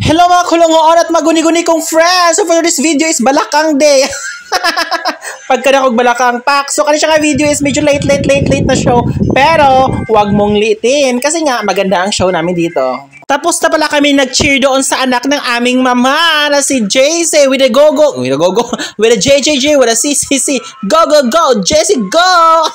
Hello mga kulungoon at maguni-guni kong friends! So for this video is Balakang Day. Pagka na kong Balakang Pak. So kanina nga video is medyo late na show. Pero huwag mong liitin kasi nga maganda ang show namin dito. Tapos na pala kami nag-cheer doon sa anak ng aming mama na si JC with a go-go, with a JJJ, with a CCC. Go, go, go! Jessie, go!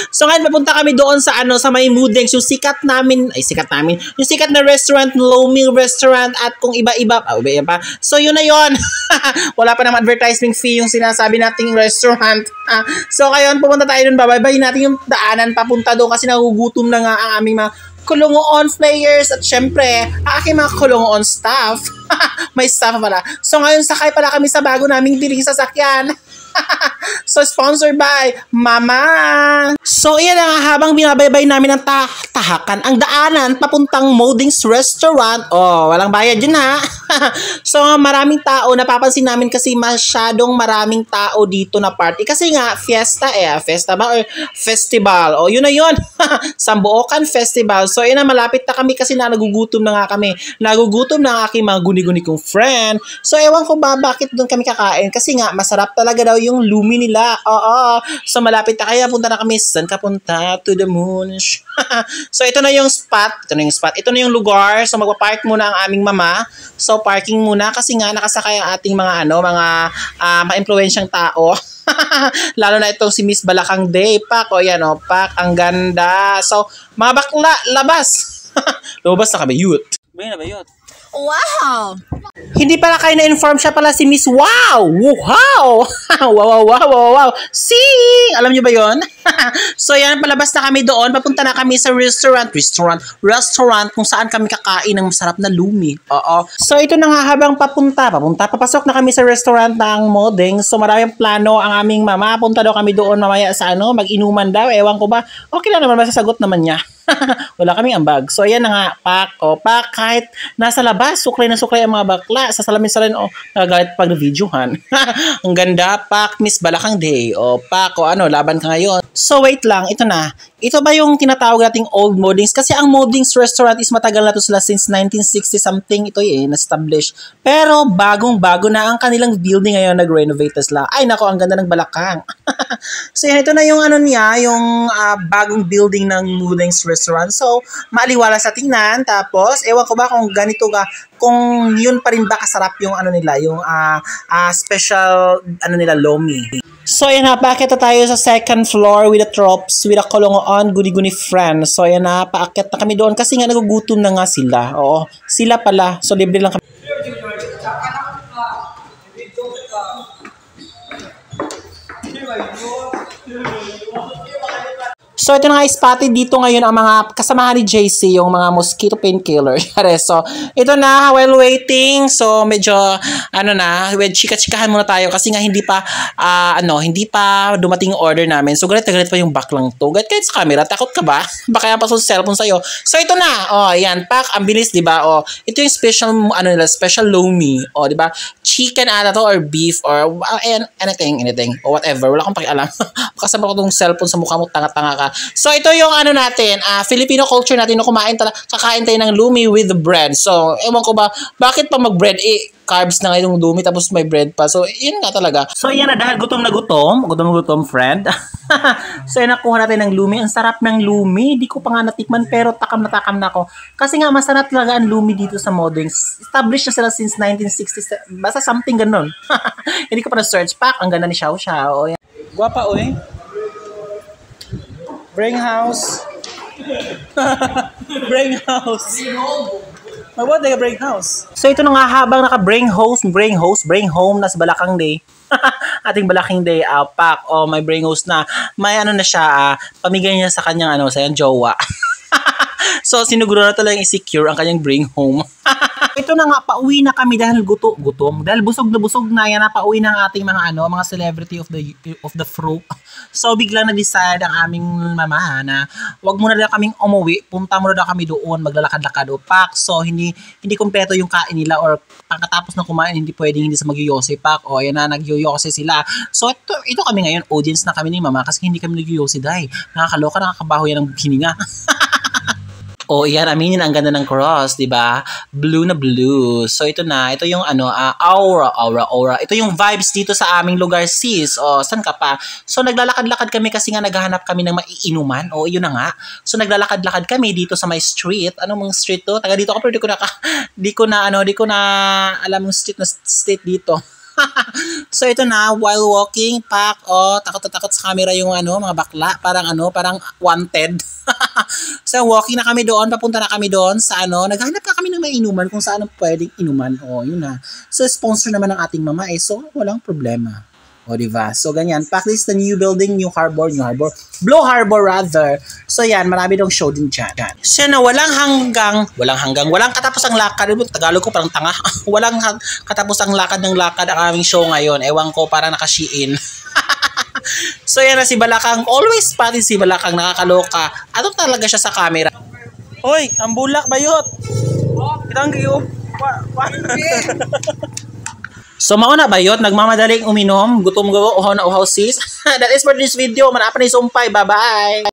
So ngayon papunta kami doon sa sa may Moodings, yung sikat namin, yung sikat na restaurant, Lomi Restaurant at kung iba-iba pa. So yun na yun. Wala pa naman advertising fee yung sinasabi nating restaurant. So ngayon pupunta tayo doon, babaybayin natin yung daanan papunta doon kasi nagugutom na nga ang aming mga kulungoon players at syempre aking mga kulungoon staff. May staff pala. So ngayon sakay pala kami sa bago naming biling sasakyan. So sponsored by Mama. So iyan nga, habang binabaybay namin ang tahakan, ang daanan papuntang Moodings Restaurant. Oh, walang bayad yun ha. So maraming tao, napapansin namin kasi masyadong maraming tao dito na party. Kasi nga fiesta ba or festival? Oh, yun na yun. Sambuokan Festival. So yun na, malapit na kami kasi nagugutom na nga kami. Nagugutom na ang aking mga guni-guni kong friend. So ewan ko ba bakit doon kami kakain, kasi nga masarap talaga daw yung lumi nila. Oo. So malapit na, kaya punta na kami. Saan ka punta? To the moon. So ito na yung spot. Ito na yung lugar. So magpa-park muna ang aming mama. So parking muna kasi nga nakasakay ang ating mga ma-impluwensyang tao. Lalo na itong si Miss Balakang Day. Pak, o yan o, Pak, ang ganda. So mga bakla, labas. Lumabas na kami, youth. Wow! Hindi pala kayo na-inform, siya pala si Miss Wow! Wow! Wow! Sing! Alam niyo ba yon? So yan, palabas na kami doon. Papunta na kami sa restaurant kung saan kami kakain ng masarap na lumi. Oo. So ito na nga, habang papasok na kami sa restaurant ng Moodings. So maraming plano ang aming mama. Punta daw kami doon mamaya sa mag-inuman daw. Ewan ko ba? Okay lang naman, masasagot naman niya. Wala kaming ambag. So ayan na nga, Pak, kahit nasa labas, suklay na suklay ang mga bakla. Sa salamin-salamin, nagagalit pag na-videohan. Ang ganda, Pak, Miss Balakang Day. Pak, laban ka ngayon. So wait lang, ito na. Ito ba yung tinatawag nating old Moodings? Kasi ang Moodings Restaurant is matagal na to sila, since 1960 something ito na-establish. Pero bagong-bago na ang kanilang building ngayon, nag-renovate na sila. Ay nako, ang ganda ng Balakang. So yan, ito na yung yung bagong building ng Moodings Restaurant. So maaliwala sa tingnan. Tapos ewan ko ba kung ganito kung yun pa rin ba kasarap yung nila, yung special nila, lomi. So ayan na, paakyat na tayo sa second floor with the tropes, with the kulungoon, guni-guni friends. So ayan na, paakyat na kami doon kasi nga nagugutom na nga sila. Oo, sila pala. So libre lang kami. So ito na nga, spotted dito ngayon ang mga kasamahan ni JC, yung mga mosquito painkiller. So ito na, while waiting, so medyo chika-chikahan muna tayo kasi nga hindi pa dumating yung order namin. So galit pa yung baklang to. Kahit sa camera, takot ka ba? Baka yan pa sa cellphone sa'yo. So ito na, yan, Pak, ang bilis, di ba? Ito yung special special lomi, di ba? Chicken ata to or beef or anything or whatever. Wala akong pakialam. Kasama ko tong cellphone sa mukha mo, tanga-tanga ka. So ito yung natin, Filipino culture natin na kakain tayo ng lumi with the bread. So ewan ko ba, bakit pa mag-bread? Carbs na ngayon yung lumi tapos may bread pa. So yun nga talaga. So yan na, dahil gutom na gutom, friend. So yan, nakuha natin ng lumi. Ang sarap ng lumi. Di ko pa nga natikman pero takam na ako. Kasi nga masarap talaga ang lumi dito sa Moodings. Established na sila since 1960s. Basta something ganun. Hindi ko pa na-search. Pak, ang ganda ni Xiao Xiao. Guwapa, oy. Brain house. Brain house. What the brain house? So ito na nga, habang naka-brain home na sa Balakang Day. Ating Balakang Day, Pak. May brain host na. May na siya, pamigay niya sa kanyang sa kanyang jowa. So sinuguro na talagang i-secure ang kanyang brain home. Ito na nga, pauwi na kami dahil gutom. Dahil busog na yan, pauwi na ang ating mga celebrity of the fruit. So biglang na-decide ang aming mama na wag muna daw kaming umuwi, punta muna daw kami doon, maglalakad-lakad o Pak. So hindi kumpleto yung kain nila, or pagkatapos ng kumain hindi pwedeng hindi sa magyuyose, Pak. Ayan na, nagyuyose sila. So ito kami ngayon, audience na kami ni mama kasi hindi kami nagyuyose dahil nakakaloka, nakakabaho yan ng hininga. Oh, iyan, aminin, ang ganda ng cross, 'di ba? Blue na blue. So ito na, ito yung ano, aura. Ito yung vibes dito sa aming lugar, sis. Oh, saan ka pa? So naglalakad-lakad kami kasi nga naghahanap kami ng maiinuman. Oh, yun na nga. So naglalakad-lakad kami dito sa my street. Anong mga street to? Taga dito ako pero di ko na alam yung street dito. So ito na, while walking, takot sa camera yung mga bakla, parang wanted. So walking na kami doon, papunta na kami doon sa naghanap na kami ng mainuman kung saan pwedeng inuman. Yun na. So sponsor naman ng ating mama so walang problema. Diba? So ganyan, practice the new building, New Harbor, Blue Harbor rather. So yan, marami dong show din dyan. So na walang katapos ang lakad. Tagalog ko parang tanga. Walang katapos ang lakad ang aming show ngayon. Ewan ko, parang nakashiin. So yan na si Balakang, always pati si Balakang nakakaloka. Ato talaga siya sa camera. Hoy, ang bulak bayot. Kitang giyo. So mauna bayot, nagmamadaling uminom, gutom go, uhaw na uhaw sis. That is for this video. Manapa ni sumpay. Bye-bye.